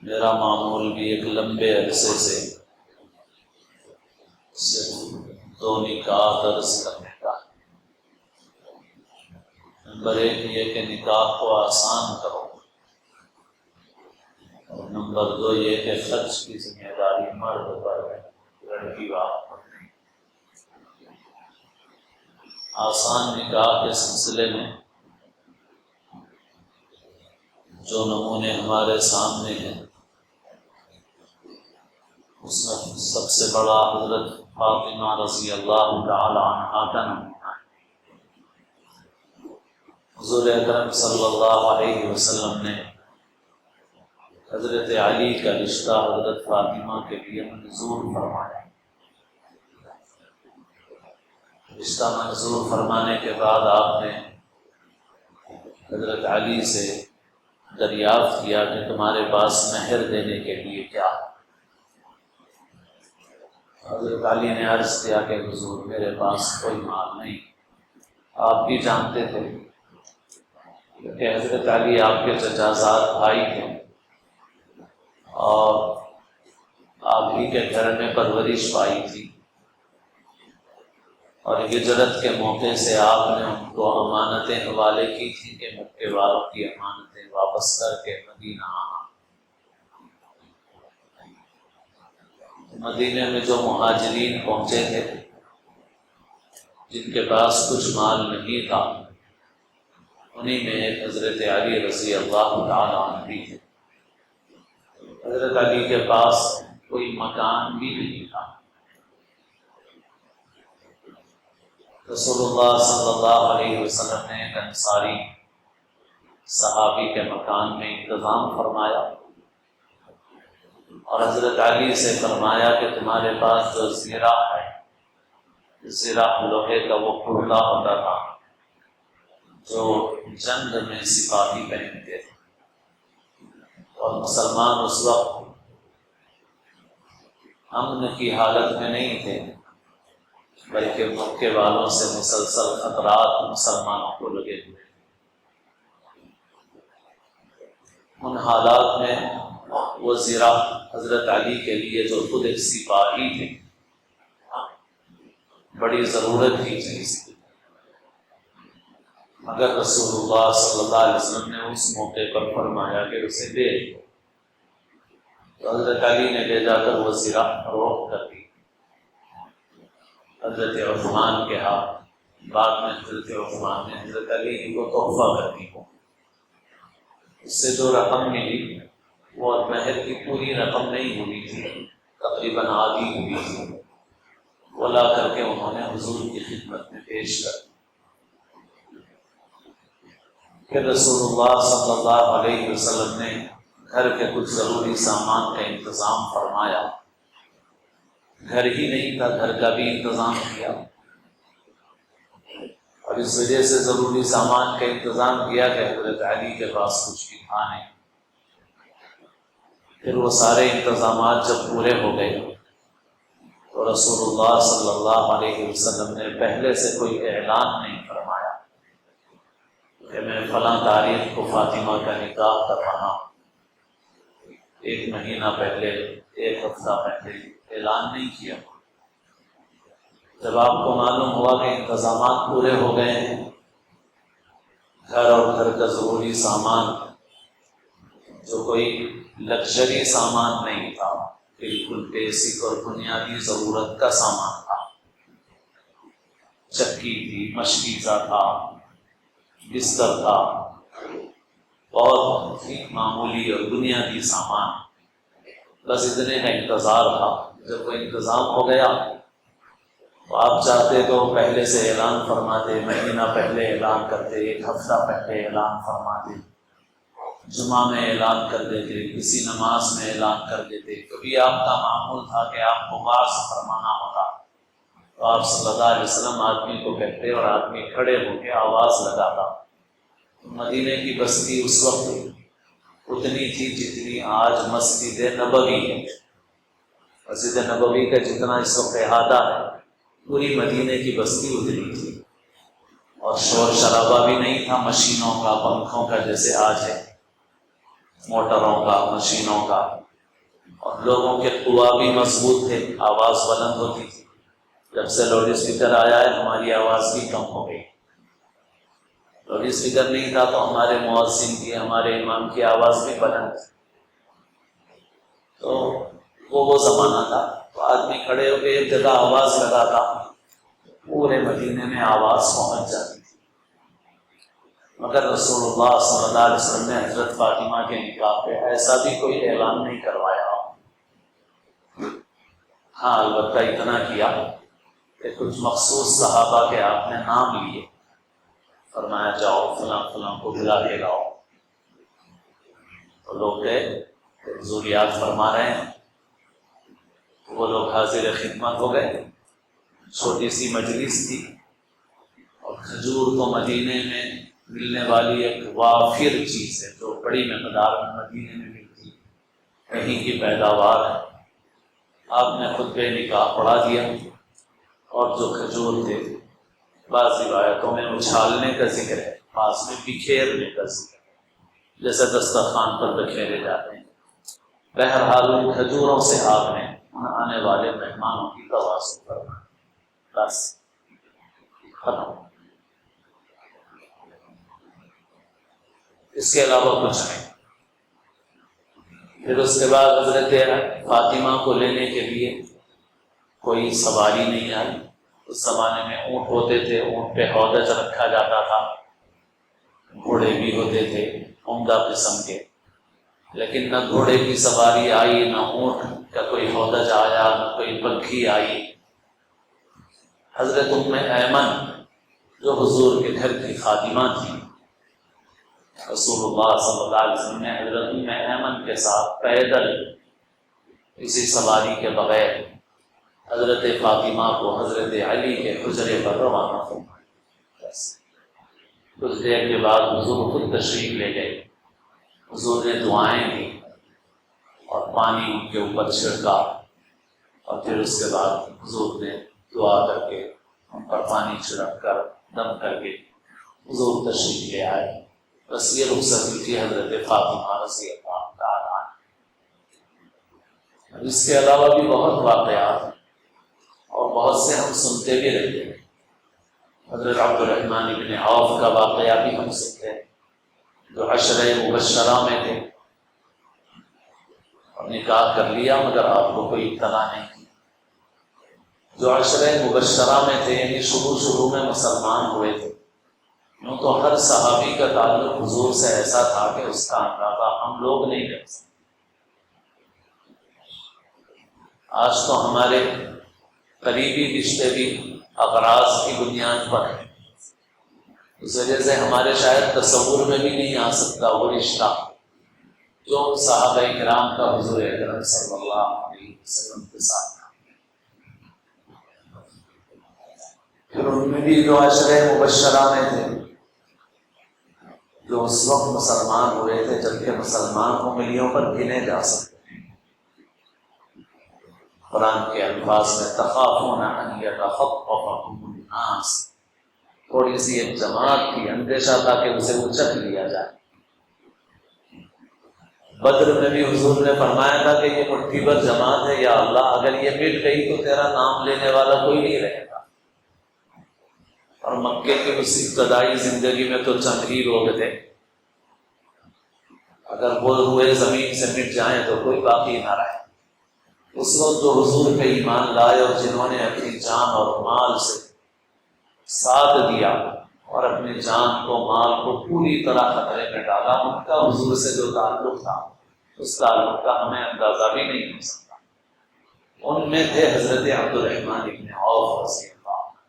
میرا معمول بھی ایک لمبے عرصے سے صرف 2 نکاح درج کرنے کا۔ نمبر 1 یہ کہ نکاح کو آسان کرو، اور نمبر 2 یہ کہ خرچ کی ذمہ داری مرد پر ہے، لڑکی باپ پر نہیں۔ آسان نکاح کے سلسلے میں جو نمونے ہمارے سامنے ہیں، اس میں سب سے بڑا حضرت فاطمہ رضی اللہ تعالی عنہا کا نمونہ ہے۔ حضور اکرم صلی اللہ علیہ وسلم نے حضرت علی کا رشتہ حضرت فاطمہ کے لیے منظور فرمایا۔ رشتہ منظور فرمانے کے بعد آپ نے حضرت علی سے دریافت کیا کہ تمہارے پاس مہر دینے کے لیے کیا ہے؟ حضرت علی نے عرض کیا کہ حضور میرے پاس کوئی مال نہیں۔ آپ بھی جانتے تھے کہ حضرت علی آپ کے چچا زاد بھائی تھے، اور آپ ہی کے گھر میں پرورش پائی تھی، اور ہجرت کے موقع سے آپ نے ان کو امانتیں حوالے کی تھیں کہ مکے والوں کی امانتیں واپس کر کے مدینہ آنا۔ مدینے میں جو مہاجرین پہنچے تھے، جن کے پاس کچھ مال نہیں تھا، انہی میں ایک حضرت علی رضی اللہ تعالی عنہ بھی تھے۔ حضرت علی کے پاس کوئی مکان بھی نہیں تھا۔ رسول اللہ صلی اللہ علیہ وسلم نے ایک انصاری صحابی کے مکان میں انتظام فرمایا، اور حضرت علی سے فرمایا کہ تمہارے پاس جو زیرہ ہے، زیرہ لوہے کا وہ کرتا ہوتا تھا جو جنگ میں سپاہی پہنتے تھے، اور مسلمان اس وقت امن کی حالت میں نہیں تھے، بلکہ مکے والوں سے مسلسل خطرات مسلمانوں کو لگے ہوئے۔ ان حالات میں وہ زیرہ حضرت علی کے لیے، جو خود ایک سپاہی تھے، بڑی ضرورت کی چیز تھی، مگر رسول اللہ صلی اللہ علیہ وسلم نے اس موقع پر فرمایا کہ اسے دے دو، تو حضرت علی نے لے جا کر وہ زیرہ فروخت کر دی حضرت عثمان کے ہاتھ۔ بعد میں حضرت عثمان نے حضرت علی کو تحفہ کر دی، اس سے جو رقم ملی وہ مہر کی پوری رقم نہیں ہوئی تھی، تقریباً آدھی ہوئی تھی، وہ لا کر کے انہوں نے حضور کی خدمت میں پیش کر دی۔ کہ رسول اللہ صلی اللہ علیہ وسلم نے گھر کے کچھ ضروری سامان کا انتظام فرمایا۔ گھر ہی نہیں تھا، گھر کا بھی انتظام کیا، اور اس وجہ سے ضروری سامان کا انتظام کیا کہ حضرت علی کے پاس کچھ بھی تھا نہیں۔ پھر وہ سارے انتظامات جب پورے ہو گئے تو رسول اللہ صلی اللہ علیہ وسلم نے پہلے سے کوئی اعلان نہیں فرمایا کہ میں فلاں تاریخ کو فاطمہ کا نکاح کر رہا ہوں۔ 1 مہینہ پہلے، 1 ہفتہ پہلے اعلان نہیں کیا۔ جب آپ کو معلوم ہوا کہ انتظامات پورے ہو گئے ہیں، گھر اور گھر کا ضروری سامان جو کوئی لگژری سامان نہیں تھا، بالکل بیسک اور بنیادی ضرورت کا سامان تھا، چکی تھی، مشکیزہ تھا، بستر تھا، بہت ہی معمولی اور بنیادی سامان، بس اتنے کا انتظار تھا۔ جب وہ انتظام ہو گیا تو آپ چاہتے تو پہلے سے اعلان فرماتے، مہینہ پہلے اعلان کرتے، 1 ہفتہ پہلے اعلان فرماتے، جمعہ میں اعلان کر دیتے، کسی نماز میں اعلان کر دیتے۔ کبھی آپ کا معمول تھا کہ آپ کو وعظ فرمانا ہوتا تو آپ صلی اللہ علیہ وسلم آدمی کو کہتے اور آدمی کھڑے ہو کے آواز لگاتا۔ مدینے کی بستی اس وقت اتنی تھی جتنی آج مسجد نبوی ہے۔ مسجد نبوی کا جتنا اس وقت احاطہ ہے، پوری مدینے کی بستی اتنی تھی، اور شور شرابہ بھی نہیں تھا مشینوں کا، پنکھوں کا جیسے آج ہے۔ موٹروں کا، مشینوں کا، اور لوگوں کے قوا بھی مضبوط تھے، آواز بلند ہوتی تھی۔ جب سے لاؤڈ اسپیکر آیا ہے ہماری آواز بھی کم ہو گئی۔ لاؤڈ اسپیکر نہیں تھا تو ہمارے مؤذن کی، ہمارے امام کی آواز بھی بلند تھی۔ تو وہ زمانہ تھا، تو آدمی کھڑے ہو کے ایک جگہ آواز لگاتا، پورے مدینے میں آواز پہنچ جاتی تھی۔ مگر رسول اللہ صلی اللہ علیہ وسلم نے حضرت فاطمہ کے نکاح پہ ایسا بھی کوئی اعلان نہیں کروایا۔ ہاں البتہ اتنا کیا کہ کچھ مخصوص صحابہ کے آپ نے نام لیے، فرمایا جاؤ فلاں فلاں کو بلا کے لاؤ۔ تو لوگ گئے، حضور یاد فرما رہے ہیں، وہ لوگ حاضر خدمت ہو گئے۔ چھوٹی سی مجلس تھی، اور کھجور تو مدینے میں ملنے والی ایک وافر چیز ہے جو بڑی مقدار میں مدینے میں ملتی ہے، کہیں کی پیداوار ہے۔ آپ نے خطبہ نکاح پڑھا دیا، اور جو کھجور تھے بعض روایتوں میں اچھالنے کا ذکر ہے، بعض میں بکھیرنے کا ذکر ہے، جیسے دسترخوان پر بکھیرے جاتے ہیں۔ بہرحال ان کھجوروں سے آپ نے آنے والے مہمانوں کی تواضع کرنا، بس ختم۔ اس کے علاوہ کچھ نہیں۔ پھر اس کے بعد حضرت فاطمہ کو لینے کے لیے کوئی سواری نہیں آئی۔ اس زمانے میں اونٹ ہوتے تھے، اونٹ پہ ہودج رکھا جاتا تھا، گھوڑے بھی ہوتے تھے عمدہ قسم کے، لیکن نہ گھوڑے کی سواری آئی، نہ اونٹ کا کوئی ہودج آیا، نہ کوئی پنکھی آئی۔ حضرت ام ایمن جو حضور کے گھر کی خادمہ تھی، رسول اللہ صلی اللہ علیہ وسلم نے حضرت ام ایمن کے ساتھ پیدل کسی سواری کے بغیر حضرت فاطمہ کو حضرت علی کے حجرے پر روانہ فرمایا۔ کچھ دیر کے بعد حضور خود تشریف لے گئے۔ حضور نے دعائیں دی اور پانی ان کے اوپر چھڑکا، اور پھر اس کے بعد حضور نے دعا کر کے ان پر پانی چھڑک کر دم کر کے حضور تشریف لے آئے۔ بس یہ رخصتی تھی حضرت فاطمہ رضی اللہ تعالیٰ عنہ۔ اس کے علاوہ بھی بہت واقعات ہیں، اور بہت سے ہم سنتے بھی رہتے ہیں۔ حضرت عبد الرحمن بن عوف کا واقعہ بھی ہم سنتے ہیں، جو عشرہ مبشرہ میں تھے، اور نکاح کر لیا مگر آپ کو کوئی اطلاع نہیں کی۔ جو عشرہ مبشرہ میں تھے، یعنی شروع میں مسلمان ہوئے تھے، یوں تو ہر صحابی کا تعلق حضور سے ایسا تھا کہ اس کا اندازہ ہم لوگ نہیں کر سکتے۔ آج تو ہمارے قریبی رشتے بھی اغراض کی بنیاد پر ہیں، اس وجہ سے ہمارے شاید تصور میں بھی نہیں آ سکتا وہ رشتہ جو صحابہ کرام کا حضور اکرم صلی اللہ علیہ وسلم کے ساتھ تھا۔ پھر ان میں بھی جو عشرہ مبشرہ میں تھے، جو اس وقت مسلمان ہوئے تھے جبکہ مسلمان انگلیوں پر گنے جا سکتے ہیں۔ قرآن کے الفاظ میں تخافون ان یتخطفکم الناس، تھوڑی سی ایک جماعت کی اندیشہ تھا کہ اسے اچک لیا جائے۔ بدر میں بھی حضور نے فرمایا تھا کہ یہ مٹھی بھر جماعت ہے، یا اللہ اگر یہ مٹ گئی تو تیرا نام لینے والا کوئی نہیں رہے گا۔ اور مکے کی اس ابتدائی زندگی میں تو چند ہی لوگ تھے، اگر وہ ہوئے زمین سے مٹ جائیں تو کوئی باقی نہ رہے۔ اس وقت جو حضور پہ ایمان لائے اور جنہوں نے اپنی جان اور مال سے ساتھ دیا اور اپنی جان کو مال کو پوری طرح خطرے میں ڈالا، ان کا حضور سے جو تعلق تھا اس تعلق کا ہمیں اندازہ بھی نہیں ہو سکتا۔ ان میں تھے حضرت عبد الرحمن بن عوف رضی اللہ عنہ۔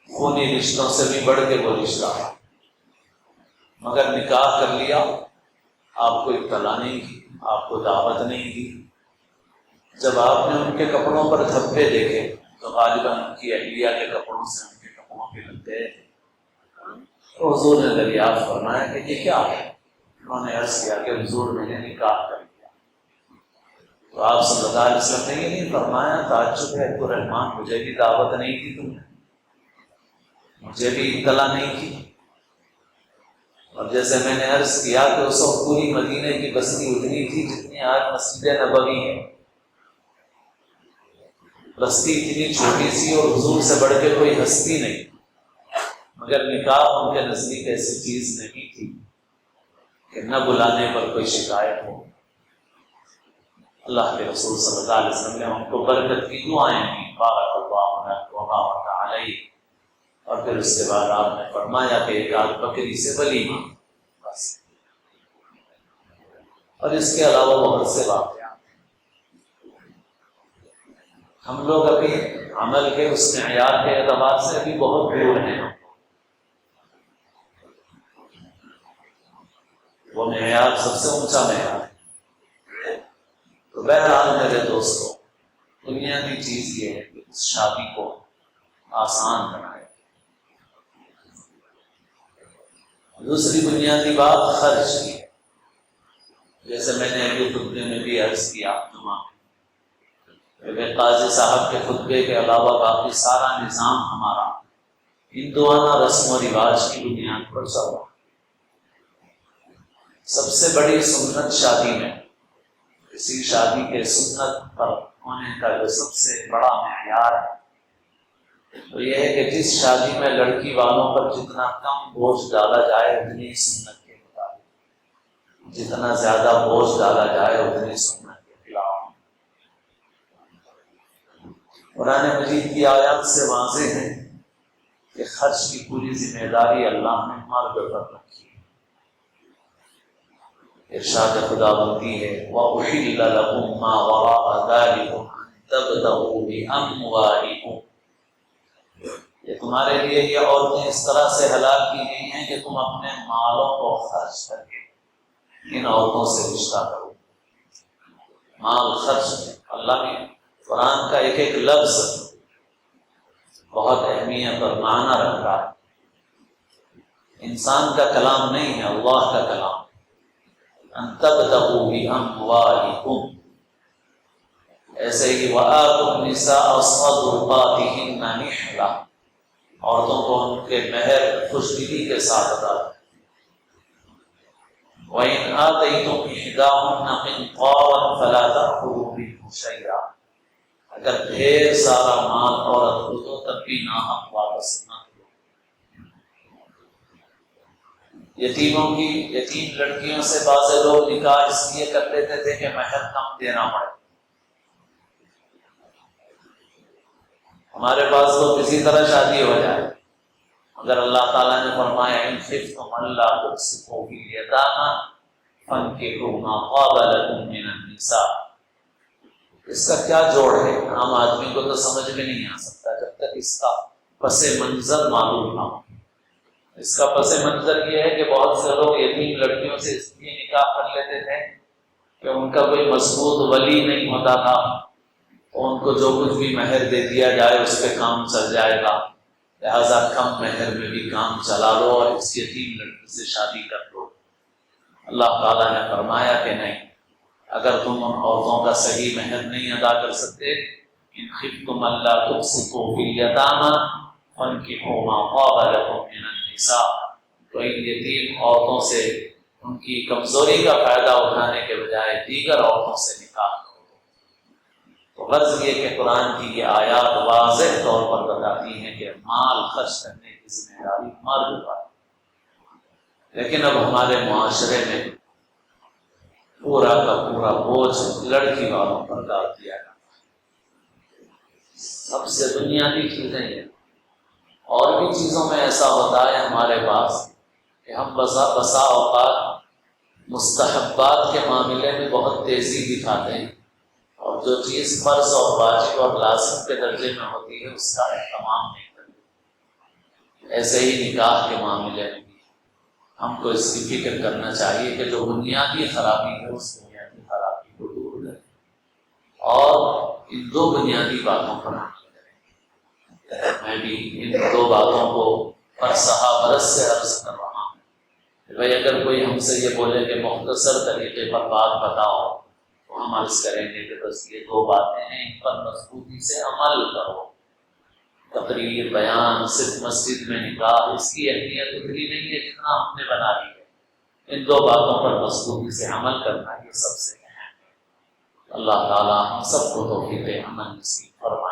خونی رشتوں سے بھی بڑھ کے وہ رشتہ ہے، مگر نکاح کر لیا، آپ کو اطلاع نہیں کی، آپ کو دعوت نہیں دی۔ جب آپ نے ان کے کپڑوں پر دھبے دیکھے تو غالباً ان کی اہلیہ کے کپڑوں سے ان کے کپڑوں کے لگتے تھے، تو حضور نے دریافت فرمایا کہ یہ کیا ہے؟ انہوں نے عرض کیا کہ حضور میں نے نکاح کر لیا۔ تو آپ صلی اللہ علیہ وسلم نے یہ نہیں فرمایا تعجب ہے عبد الرحمن، مجھے بھی دعوت نہیں دی تم نے، مجھے بھی اطلاع نہیں کی۔ اور جیسے میں نے عرض کیا کہ اس وقت پوری مدینے کی بستی اتنی تھی جتنی آج مسجد نبوی ہے، بستی اتنی چھوٹی سی اور حضور سے بڑھ کے کوئی ہستی نہیں، مگر نکاح ان کے نزدیک ایسی چیز نہیں تھی کہ نہ بلانے پر کوئی شکایت ہو۔ اللہ کے رسول صلی اللہ علیہ وسلم نے ہم کو برکت کی دعائیں دی، بارک اللہ لک و بارک علیک، اور پھر اس کے بعد آپ نے فرمایا کہ ایک آدھ بکری سے ولیمہ بس، اور اس کے علاوہ بہت سے واقعات۔ ہم لوگ ابھی عمل کے اس معیار کے اعتبار سے ابھی بہت دور ہیں، وہ معیار سب سے اونچا معیار ہے۔ تو بہرحال میرے دوستوں، بنیادی چیز یہ ہے کہ اس شادی کو آسان بنائے۔ دوسری بنیادی بات خرچ کی ہے، جیسے میں نے ابھی خطبے میں بھی عرض کیا جمعہ میں، قاضی صاحب کے خطبے کے علاوہ باقی سارا نظام ہمارا ہندوانہ رسم و رواج کی بنیاد پر چلا۔ سب سے بڑی سنت شادی میں، کسی شادی کے سنت پر ہونے کا جو سب سے بڑا معیار ہے تو یہ ہے کہ جس شادی میں لڑکی والوں پر جتنا کم بوجھ ڈالا جائے اتنی سنت کے مطابق، جتنا زیادہ بوجھ ڈالا جائے اتنی سنت کے خلاف۔ قرآن مجید کی آیات سے واضح ہے کہ خرچ کی پوری ذمہ داری اللہ نے مرد پر رکھی ہے۔ ارشاد خداوندی ہے وَأُحِلَّ لَكُم مَّا وَرَاءَ ذَلِكُمْ أَن تَبْتَغُوا بِأَمْوَالِكُمْ، یہ تمہارے لیے یہ عورتیں اس طرح سے حلال کی گئی ہیں کہ تم اپنے مالوں کو خرچ کر کے ان عورتوں سے رشتہ کرو۔ مال خرچ ہے، اللہ نے قرآن کا ایک ایک لفظ بہت اہمیت اور معنی رکھتا ہے، انسان کا کلام نہیں ہے، اللہ کا کلام۔ ان تبتغوا باموالکم، ایسے ہی وآتوا النساء صدقاتہن نحلہ، عورتوں کو ان کے مہر خوشدلی کے ساتھ ادا کریں۔ وإن آتيتم إحداهن قنطارا فلا تأخذوا منه شيئا، اگر ڈھیر سارا مال عورت کو تو تب بھی ناحق واپس نہ کرو۔ یتیم لڑکیوں سے بعض لوگ نکاح اس لیے کر لیتے تھے کہ مہر کم دینا پڑے۔ ہمارے پاس تو کسی طرح شادی ہو جائے، مگر اللہ تعالیٰ نے فرمایا ان خفتم الا تقسطوا فی الیتامی فانکحوا ما طاب لکم من النساء، اس کا کیا جوڑ ہے؟ عام آدمی کو تو سمجھ میں نہیں آ سکتا جب تک اس کا پس منظر معلوم نہ ہو۔ اس کا پس منظر یہ ہے کہ بہت سے لوگ یتیم لڑکیوں سے اس لیے نکاح کر لیتے تھے کہ ان کا کوئی مضبوط ولی نہیں ہوتا تھا، تو ان کو جو کچھ بھی مہر دے دیا جائے اس پہ کام چل جائے گا، لہذا کم مہر میں بھی کام چلا لو اور اس یتیم لڑکی سے شادی کر لو۔ اللہ تعالیٰ نے فرمایا کہ نہیں، اگر تم ان عورتوں کا صحیح مہر نہیں ادا کر سکتے، ان خفتم الا تقسطوا فی الیتامی فانکحوا ما طاب لکم من النساء، تو ان یتیم عورتوں سے ان کی کمزوری کا فائدہ اٹھانے کے بجائے دیگر عورتوں سے نکاح کرو۔ تو غرض یہ کہ قرآن کی یہ آیات واضح طور پر بتاتی ہیں کہ مال خرچ کرنے کی ذمہ داری مرد پر ہے، لیکن اب ہمارے معاشرے میں پورا کا پورا بوجھ لڑکی والوں پر ڈال دیا جاتا ہے۔ سب سے بنیادی چیزیں یہ، اور بھی چیزوں میں ایسا ہوتا ہے ہمارے پاس کہ ہم بسا اوقات مستحبات کے معاملے میں بہت تیزی دکھاتے ہیں، اور جو چیز فرض اور واجب اور لازم کے درجے میں ہوتی ہے اس کا اہتمام نہیں کرتے۔ ایسے ہی نکاح کے معاملے میں بھی ہم کو اس کی فکر کرنا چاہیے کہ جو بنیادی خرابی ہے اس بنیادی خرابی کو دور کریں، اور ان دو بنیادی باتوں پر عمل کریں۔ میں بھی ان دو باتوں کو فرسخہ برس سے عرض کر رہا ہوں کہ بھائی اگر کوئی ہم سے یہ بولے کہ مختصر طریقے پر بات بتاؤ تو ہم عرض کریں گے کہ بس یہ دو باتیں ہیں، ان پر مضبوطی سے عمل کرو۔ تقریر بیان صرف مسجد میں نکاح، اس کی اہمیت اتنی نہیں ہے جتنا ہم نے بنا لی ہے۔ ان دو باتوں پر مضبوطی سے عمل کرنا یہ سب سے اہم ہے۔ اللہ تعالیٰ ہم سب کو توفیق عمل نصیب فرمائے۔